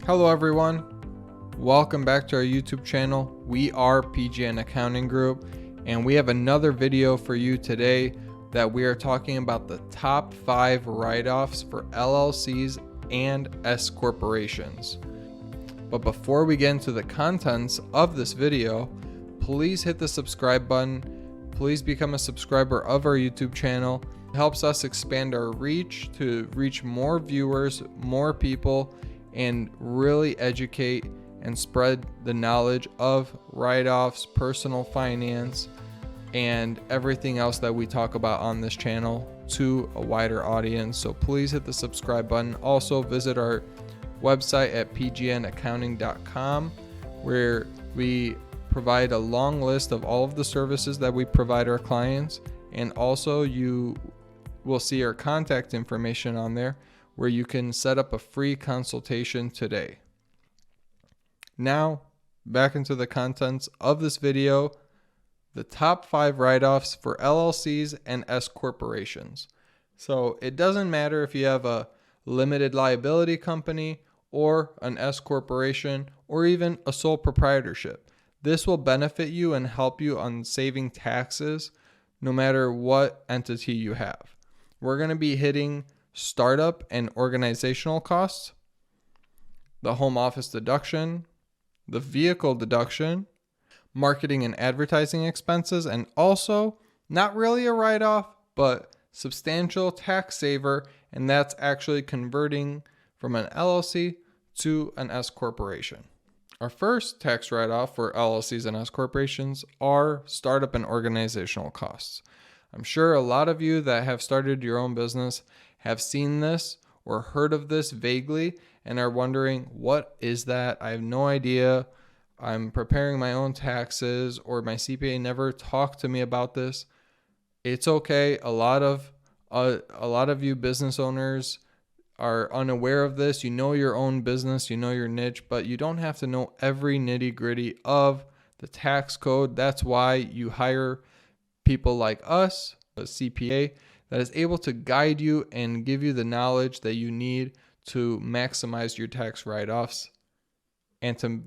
Hello everyone, welcome back to our YouTube channel. We are PGN Accounting Group, and we have another video for you today that we are talking about the top 5 write-offs for LLCs and S-Corporations. But before we get into the contents of this video, please hit the subscribe button. Please become a subscriber of our YouTube channel. It helps us expand our reach to reach more viewers, more people, and really educate and spread the knowledge of write-offs, personal finance, and everything else that we talk about on this channel to a wider audience. So please hit the subscribe button. Also visit our website at pgnaccounting.com, where we provide a long list of all of the services that we provide our clients, and also you will see our contact information on there, where you can set up a free consultation today. Now, back into the contents of this video, the top 5 write-offs for LLCs and S-Corporations. So it doesn't matter if you have a limited liability company or an S-Corporation or even a sole proprietorship. This will benefit you and help you on saving taxes no matter what entity you have. We're going to be hitting startup and organizational costs, the home office deduction, the vehicle deduction, marketing and advertising expenses, and also not really a write-off, but substantial tax saver, and that's actually converting from an LLC to an S-Corporation. Our first tax write-off for LLCs and S-Corporations are startup and organizational costs. I'm sure a lot of you that have started your own business have seen this or heard of this vaguely and are wondering, what is that? I have no idea. I'm preparing my own taxes, or my CPA never talked to me about this. It's okay. A lot of you business owners are unaware of this. You know your own business, you know your niche, but you don't have to know every nitty-gritty of the tax code. That's why you hire people like us, a CPA, that is able to guide you and give you the knowledge that you need to maximize your tax write-offs and to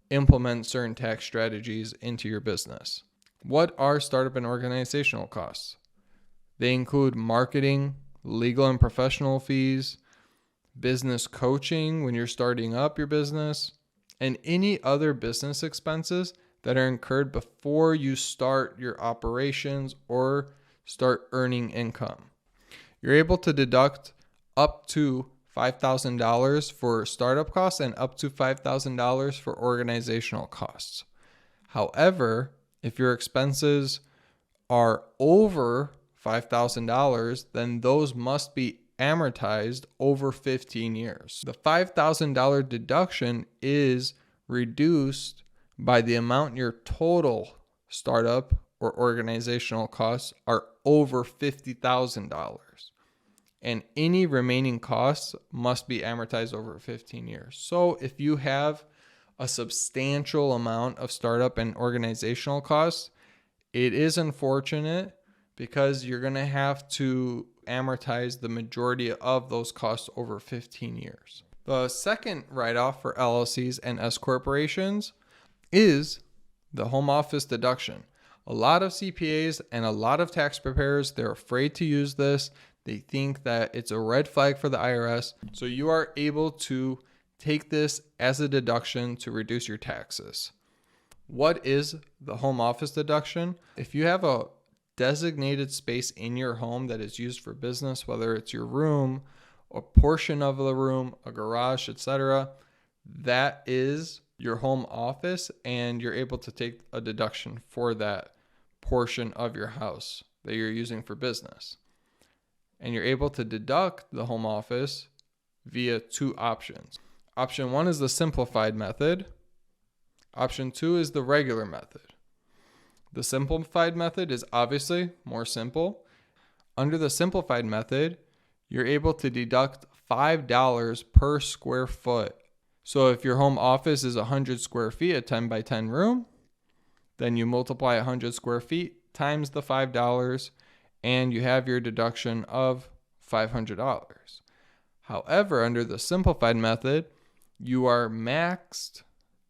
implement certain tax strategies into your business. What are startup and organizational costs? They include marketing, legal and professional fees, business coaching when you're starting up your business, and any other business expenses that are incurred before you start your operations or start earning income. You're able to deduct up to $5,000 for startup costs and up to $5,000 for organizational costs. However, if your expenses are over $5,000, then those must be amortized over 15 years. The $5,000 deduction is reduced by the amount your total startup or organizational costs are over $50,000. And any remaining costs must be amortized over 15 years. So if you have a substantial amount of startup and organizational costs, it is unfortunate because you're going to have to amortize the majority of those costs over 15 years. The second write-off for LLCs and S-Corporations is the home office deduction. A lot of CPAs and a lot of tax preparers, they're afraid to use this. They think that it's a red flag for the IRS. So you are able to take this as a deduction to reduce your taxes. What is the home office deduction? If you have a designated space in your home that is used for business, whether it's your room, a portion of the room, a garage, etc., that is your home office, and you're able to take a deduction for that portion of your house that you're using for business. And you're able to deduct the home office via 2 options. Option 1 is the simplified method. Option 2 is the regular method. The simplified method is obviously more simple. Under the simplified method, you're able to deduct $5 per square foot. So if your home office is 100 square feet, a 10 by 10 room, then you multiply 100 square feet times the $5, and you have your deduction of $500. However, under the simplified method, you are maxed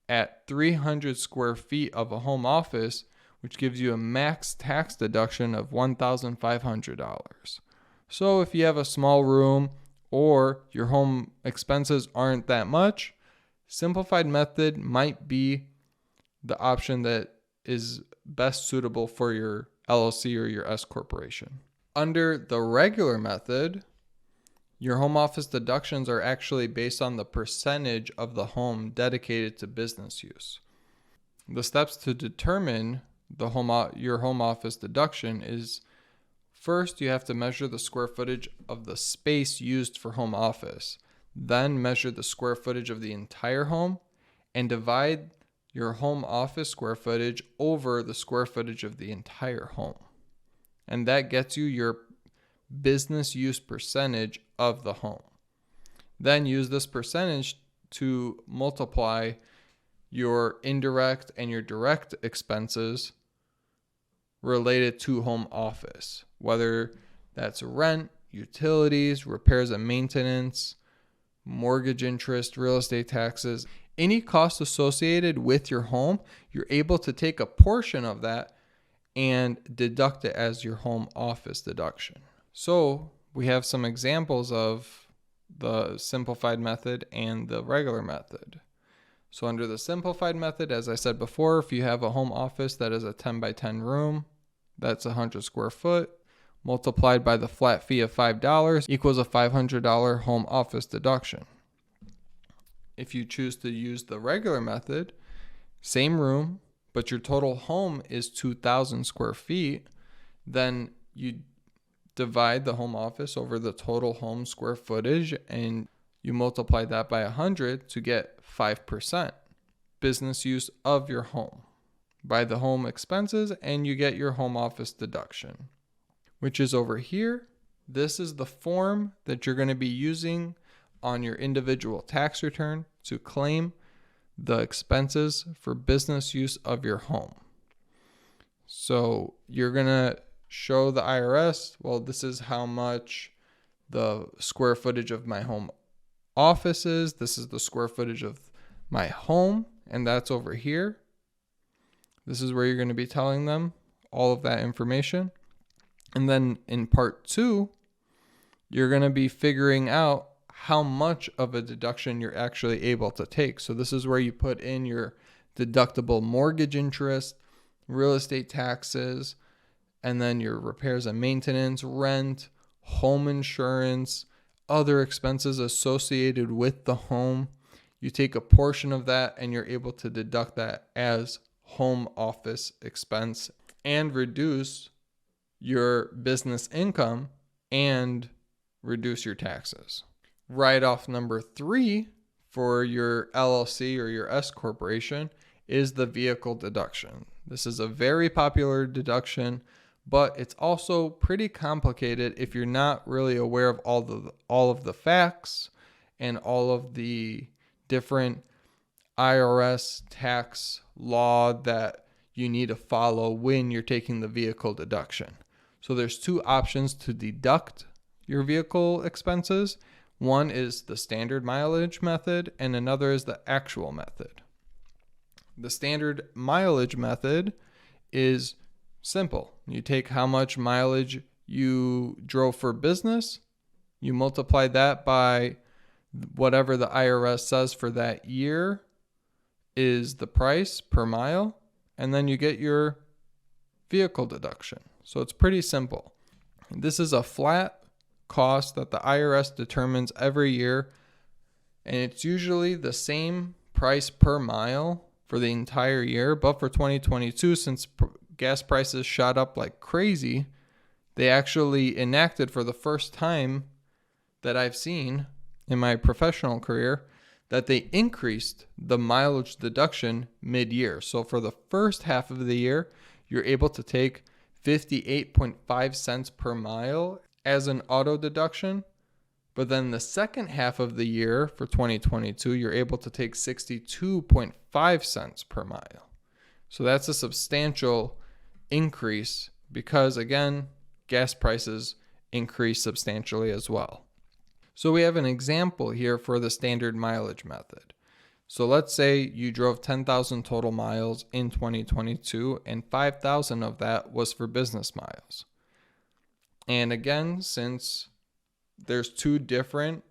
at 300 square feet of a home office, which gives you a max tax deduction of $1,500. So if you have a small room or your home expenses aren't that much, simplified method might be the option that is best suitable for your LLC or your S-Corporation. Under the regular method, your home office deductions are actually based on the percentage of the home dedicated to business use. The steps to determine your home office deduction is, first, you have to measure the square footage of the space used for home office. Then measure the square footage of the entire home and divide your home office square footage over the square footage of the entire home. And that gets you your business use percentage of the home. Then use this percentage to multiply your indirect and your direct expenses related to home office, whether that's rent, utilities, repairs and maintenance, mortgage interest, real estate taxes, any cost associated with your home. You're able to take a portion of that and deduct it as your home office deduction. So we have some examples of the simplified method and the regular method. So under the simplified method, as I said before, if you have a home office that is a 10 by 10 room, that's 100 square foot, multiplied by the flat fee of $5 equals a $500 home office deduction. If you choose to use the regular method, same room, but your total home is 2,000 square feet, then you divide the home office over the total home square footage and you multiply that by 100 to get 5% business use of your home by the home expenses, and you get your home office deduction, which is over here. This is the form that you're going to be using on your individual tax return to claim the expenses for business use of your home. So you're going to show the IRS, well, this is how much the square footage of my home office is. This is the square footage of my home, and that's over here. This is where you're going to be telling them all of that information. And then in part 2, you're going to be figuring out how much of a deduction you're actually able to take. So this is where you put in your deductible mortgage interest, real estate taxes, and then your repairs and maintenance, rent, home insurance, other expenses associated with the home. You take a portion of that and you're able to deduct that as home office expense and reduce your business income and reduce your taxes. Write-off number 3 for your LLC or your S-Corporation is the vehicle deduction. This is a very popular deduction, but it's also pretty complicated if you're not really aware of all of the facts and all of the different IRS tax law that you need to follow when you're taking the vehicle deduction. So there's 2 options to deduct your vehicle expenses. One is the standard mileage method and another is the actual method. The standard mileage method is simple. You take how much mileage you drove for business, you multiply that by whatever the IRS says for that year is the price per mile, and then you get your vehicle deduction. So it's pretty simple. This is a flat cost that the IRS determines every year, and it's usually the same price per mile for the entire year. But for 2022, since gas prices shot up like crazy, they actually enacted for the first time that I've seen in my professional career that they increased the mileage deduction mid-year. So for the first half of the year, you're able to take 58.5 cents per mile as an auto deduction. But then the second half of the year for 2022, you're able to take 62.5 cents per mile. So that's a substantial increase because, again, gas prices increase substantially as well. So we have an example here for the standard mileage method. So let's say you drove 10,000 total miles in 2022 and 5,000 of that was for business miles. And again, since there's two different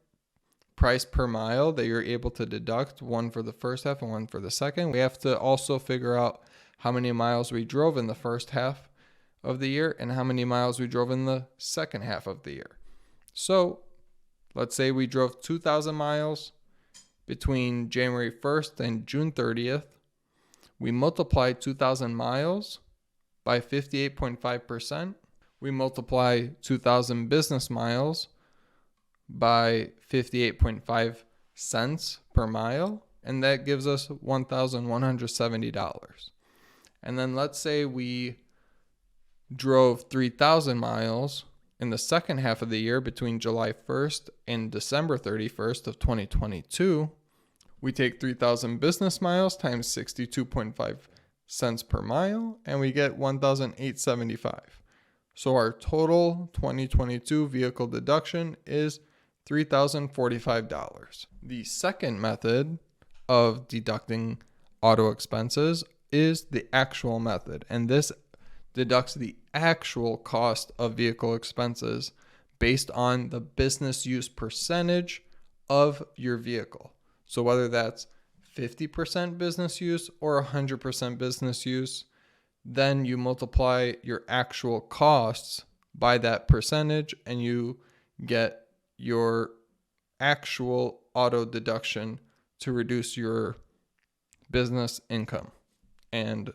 price per mile that you're able to deduct, one for the first half and one for the second, we have to also figure out how many miles we drove in the first half of the year and how many miles we drove in the second half of the year. So let's say we drove 2,000 miles between January 1st and June 30th. We multiply 2,000 miles by 58.5%. We multiply 2,000 business miles by 58.5 cents per mile, and that gives us $1,170. And then let's say we drove 3,000 miles in the second half of the year between July 1st and December 31st of 2022. We take 3,000 business miles times 62.5 cents per mile, and we get $1,875. So our total 2022 vehicle deduction is $3,045. The second method of deducting auto expenses is the actual method, and this deducts the actual cost of vehicle expenses based on the business use percentage of your vehicle. So whether that's 50% business use or 100% business use, then you multiply your actual costs by that percentage and you get your actual auto deduction to reduce your business income and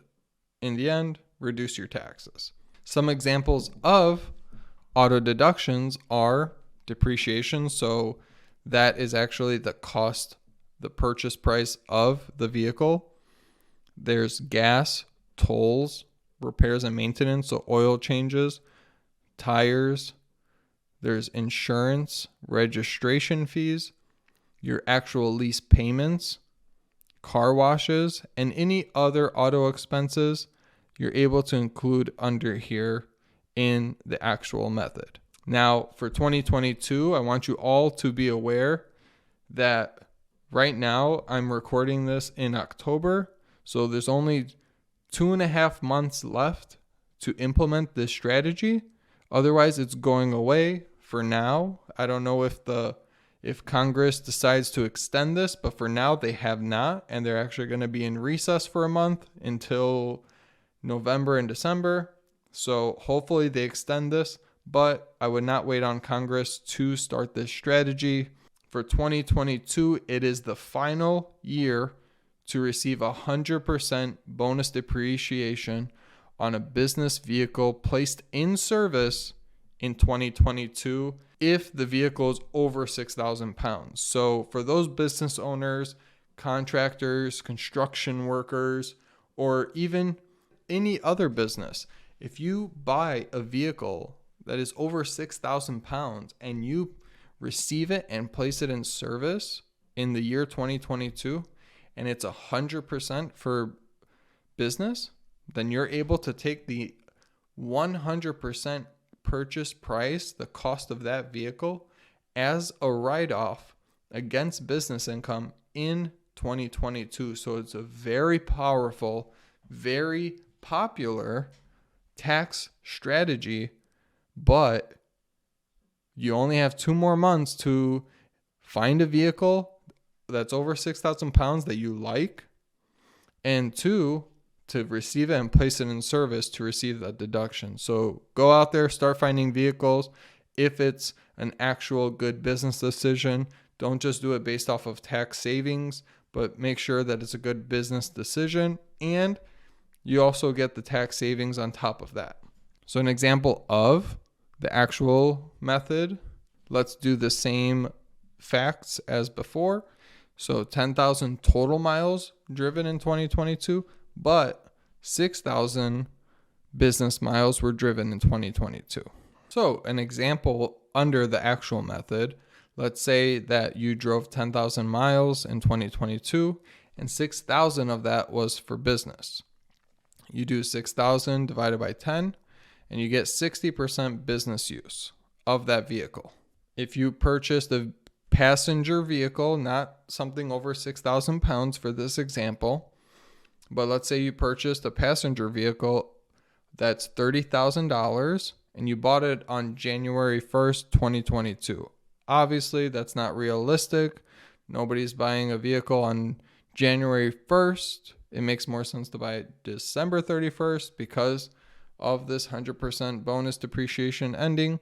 in the end reduce your taxes. Some examples of auto deductions are depreciation, so that is actually the cost, the purchase price of the vehicle. There's gas, tolls, repairs and maintenance, so oil changes, tires. There's insurance, registration fees, your actual lease payments, car washes, and any other auto expenses you're able to include under here in the actual method. Now, for 2022, I want you all to be aware that right now I'm recording this in October, so there's only 2.5 months left to implement this strategy. Otherwise, it's going away for now. I don't know if Congress decides to extend this, but for now they have not, and they're actually going to be in recess for a month until November and December. So hopefully they extend this, but I would not wait on Congress to start this strategy. For 2022, it is the final year to receive 100% bonus depreciation on a business vehicle placed in service in 2022 if the vehicle is over 6,000 pounds. So for those business owners, contractors, construction workers, or even any other business, if you buy a vehicle that is over 6,000 pounds and you receive it and place it in service in the year 2022 and it's 100% for business, then you're able to take the 100% purchase price, the cost of that vehicle, as a write-off against business income in 2022. So it's a very powerful, very popular tax strategy, but you only have 2 more months to find a vehicle that's over 6,000 pounds that you like, and 2, to receive it and place it in service to receive that deduction. So go out there, start finding vehicles. If it's an actual good business decision, don't just do it based off of tax savings, but make sure that it's a good business decision and you also get the tax savings on top of that. So an example of the actual method, let's do the same facts as before. So 10,000 total miles driven in 2022, but 6,000 business miles were driven in 2022. So an example under the actual method, let's say that you drove 10,000 miles in 2022 and 6,000 of that was for business. You do 6,000 divided by 10 and you get 60% business use of that vehicle. If you purchased a passenger vehicle, not something over 6,000 pounds for this example, but let's say you purchased a passenger vehicle that's $30,000 and you bought it on January 1st, 2022. Obviously, that's not realistic. Nobody's buying a vehicle on January 1st. It makes more sense to buy it December 31st because of this 100% bonus depreciation ending.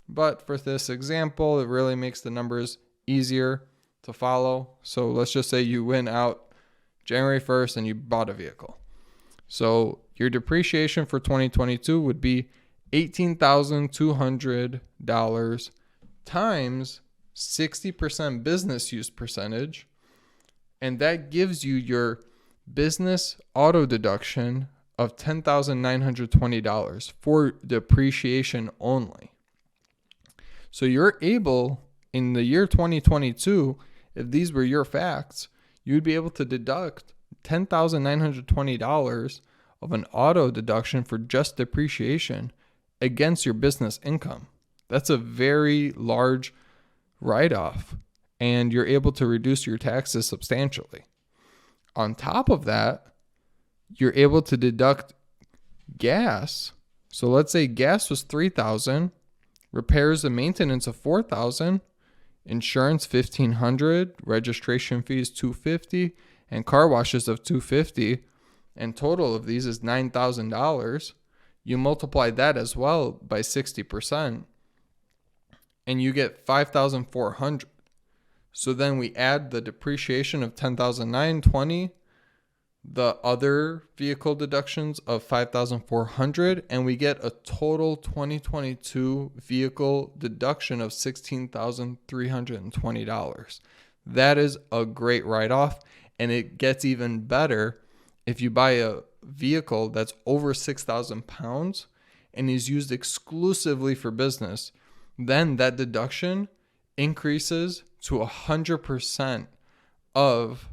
But for this example, it really makes the numbers easier to follow. So let's just say you went out January 1st and you bought a vehicle. So your depreciation for 2022 would be $18,200 times 60% business use percentage. And that gives you your business auto deduction of $10,920 for depreciation only. So you're able, in the year 2022, if these were your facts, you'd be able to deduct $10,920 of an auto deduction for just depreciation against your business income. That's a very large write-off, and you're able to reduce your taxes substantially. On top of that, you're able to deduct gas. So let's say gas was $3,000, repairs and maintenance of $4,000, insurance $1,500, registration fees $250, and car washes of $250, and total of these is $9,000. You multiply that as well by 60%, and you get $5,400. So then we add the depreciation of $10,920, the other vehicle deductions of $5,400, and we get a total 2022 vehicle deduction of $16,320. That is a great write-off, and it gets even better if you buy a vehicle that's over 6,000 pounds and is used exclusively for business. Then that deduction increases to 100% of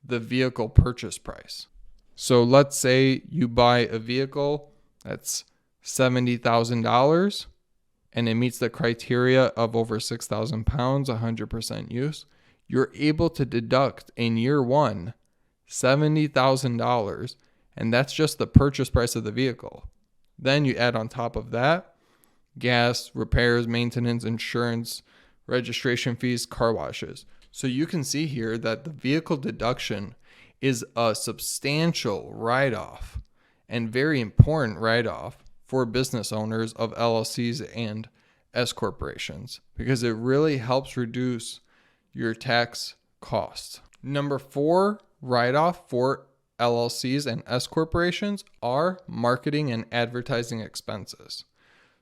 the vehicle purchase price. So let's say you buy a vehicle that's $70,000 and it meets the criteria of over 6,000 pounds, 100% use. You're able to deduct in year one $70,000, and that's just the purchase price of the vehicle. Then you add on top of that gas, repairs, maintenance, insurance, registration fees, car washes. So you can see here that the vehicle deduction is a substantial write-off and very important write-off for business owners of LLCs and S-Corporations because it really helps reduce your tax costs. Number 4 write-off for LLCs and S-Corporations are marketing and advertising expenses.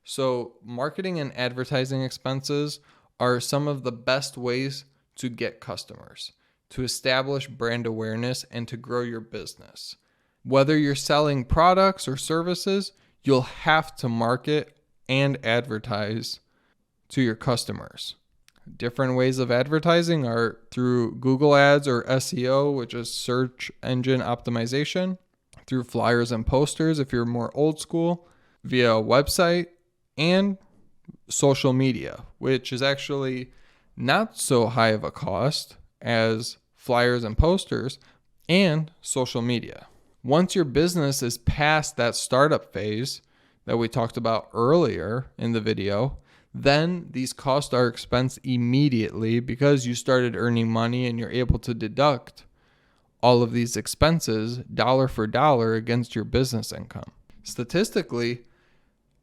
So marketing and advertising expenses are some of the best ways to get customers, to establish brand awareness, and to grow your business. Whether you're selling products or services, you'll have to market and advertise to your customers. Different ways of advertising are through Google Ads or SEO, which is search engine optimization, through flyers and posters if you're more old school, via a website, and social media, which is actually not so high of a cost as flyers and posters and social media. Once your business is past that startup phase that we talked about earlier in the video, then these costs are expensed immediately because you started earning money and you're able to deduct all of these expenses dollar for dollar against your business income. Statistically,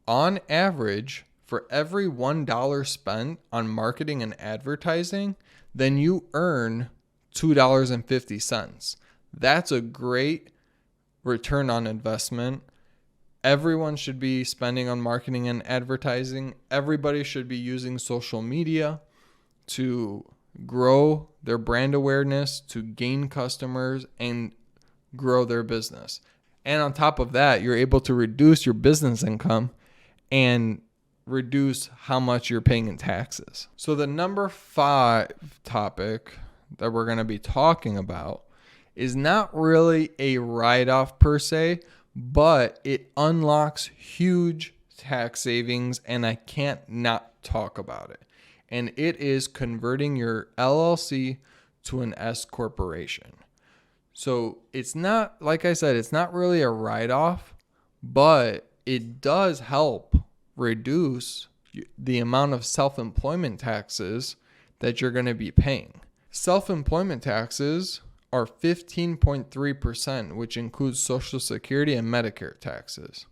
on average, for every $1 spent on marketing and advertising, then you earn $2.50. That's a great return on investment. Everyone should be spending on marketing and advertising. Everybody should be using social media to grow their brand awareness, to gain customers, and grow their business. And on top of that, you're able to reduce your business income and reduce how much you're paying in taxes. So the number 5 topic that we're going to be talking about is not really a write-off per se, but it unlocks huge tax savings, and I can't not talk about it. and it is converting your LLC to an S-Corporation. So it's not, like I said, it's not really a write-off, but it does help reduce the amount of self-employment taxes that you're going to be paying. Self-employment taxes are 15.3%, which includes Social Security and Medicare taxes.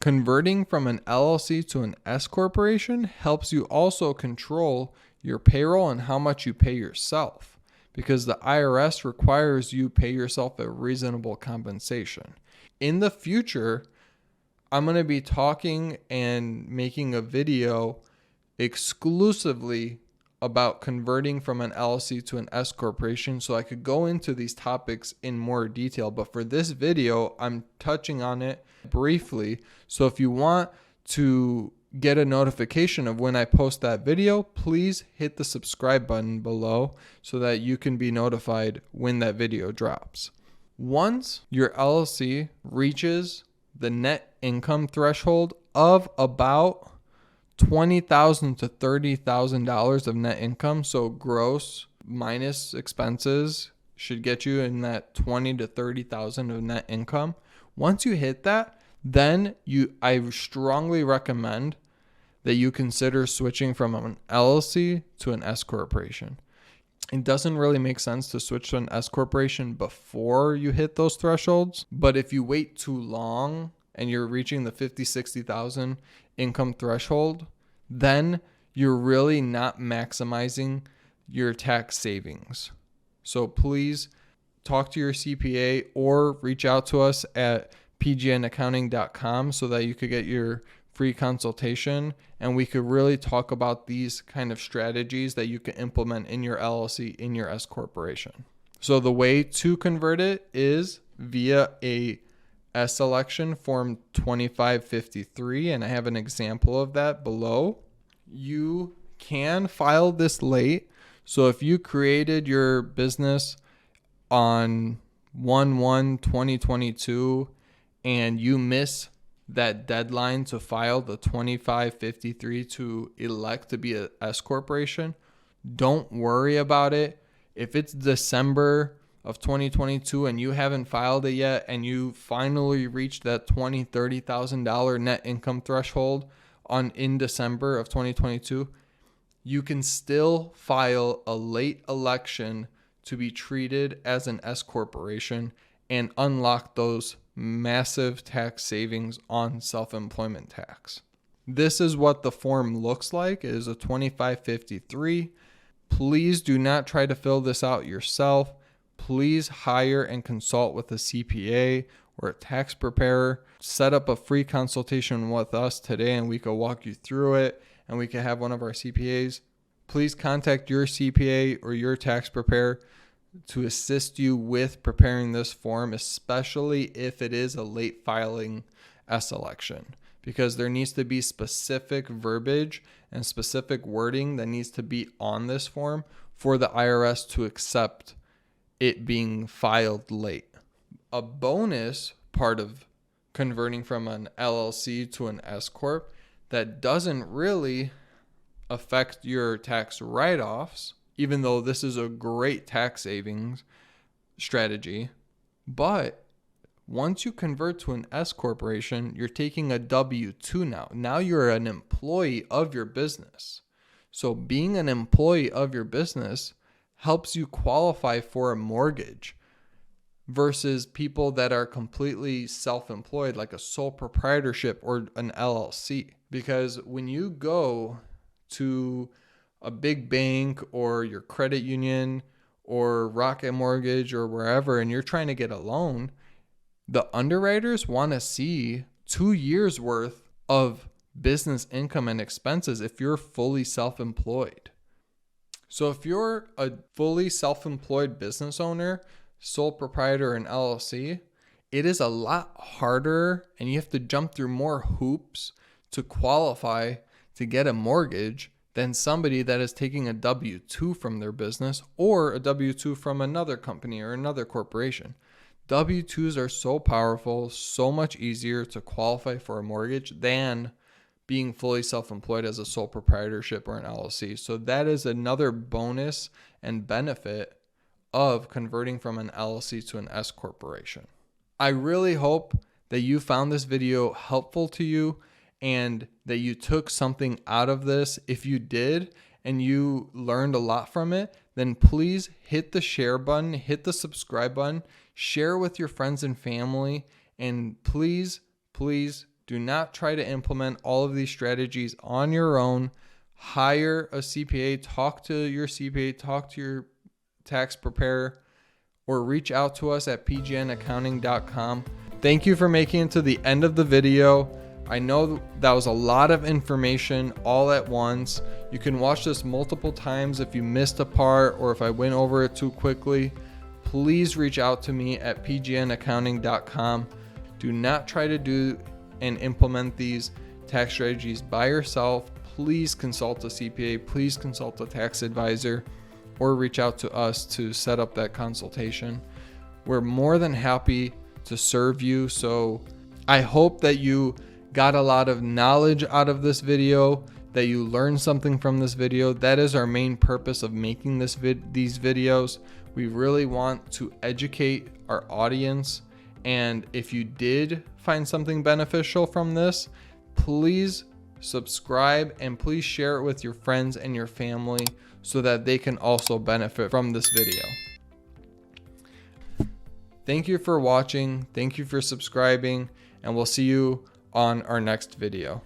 Converting from an LLC to an S-Corporation helps you also control your payroll and how much you pay yourself, because the IRS requires you pay yourself a reasonable compensation. In the future, I'm going to be talking and making a video exclusively about converting from an LLC to an S-Corporation, so I could go into these topics in more detail. But for this video, I'm touching on it briefly. So if you want to get a notification of when I post that video, please hit the subscribe button below so that you can be notified when that video drops. Once your LLC reaches the net income threshold of about $20,000 to $30,000 of net income, so gross minus expenses should get you in that $20,000 to $30,000 of net income. Once you hit that, then I strongly recommend that you consider switching from an LLC to an S-Corporation. It doesn't really make sense to switch to an S-Corporation before you hit those thresholds, but if you wait too long and you're reaching the $50,000, $60,000 income threshold, then you're really not maximizing your tax savings. So please talk to your CPA or reach out to us at pgnaccounting.com so that you could get your free consultation and we could really talk about these kind of strategies that you can implement in your LLC, in your S-Corporation. So the way to convert it is via a S-election form 2553, and I have an example of that below. You can file this late. So if you created your business on 1/1/2022 and you miss that deadline to file the 2553 to elect to be a S-Corporation, don't worry about it. If it's December of 2022 and you haven't filed it yet and you finally reached that $20,000, $30,000 net income threshold in December of 2022, you can still file a late election to be treated as an S-Corporation and unlock those massive tax savings on self-employment tax. This is what the form looks like. It is a 2553. Please do not try to fill this out yourself. Please hire and consult with a CPA or a tax preparer. Set up a free consultation with us today and we can walk you through it and we can have one of our CPAs. Please contact your CPA or your tax preparer to assist you with preparing this form, especially if it is a late filing S-election, because there needs to be specific verbiage and specific wording that needs to be on this form for the IRS to accept it being filed late. A bonus part of converting from an LLC to an S-Corp that doesn't really affect your tax write-offs, even though this is a great tax savings strategy, but once you convert to an S-Corporation, you're taking a W-2 now. Now you're an employee of your business. So being an employee of your business helps you qualify for a mortgage versus people that are completely self-employed, like a sole proprietorship or an LLC. Because when you go to a big bank or your credit union or Rocket Mortgage or wherever, and you're trying to get a loan, the underwriters want to see 2 years worth of business income and expenses if you're fully self-employed. So if you're a fully self-employed business owner, sole proprietor, and LLC, it is a lot harder and you have to jump through more hoops to qualify to get a mortgage than somebody that is taking a W-2 from their business or a W-2 from another company or another corporation. W-2s are so powerful, so much easier to qualify for a mortgage than being fully self-employed as a sole proprietorship or an LLC. So that is another bonus and benefit of converting from an LLC to an S-Corporation. I really hope that you found this video helpful to you and that you took something out of this. If you did and you learned a lot from it, then please hit the share button, hit the subscribe button, share with your friends and family, and please do not try to implement all of these strategies on your own. Hire a CPA, talk to your CPA, talk to your tax preparer, or reach out to us at pgnaccounting.com. Thank you for making it to the end of the video. I know that was a lot of information all at once. You can watch this multiple times if you missed a part or if I went over it too quickly. Please reach out to me at pgnaccounting.com. Do not try to do and implement these tax strategies by yourself. Please consult a CPA, please consult a tax advisor, or reach out to us to set up that consultation. We're more than happy to serve you. So I hope that you got a lot of knowledge out of this video, that you learned something from this video. That is our main purpose of making these videos. We really want to educate our audience. And if you did find something beneficial from this, please subscribe and please share it with your friends and your family so that they can also benefit from this video. Thank you for watching. Thank you for subscribing, and we'll see you on our next video.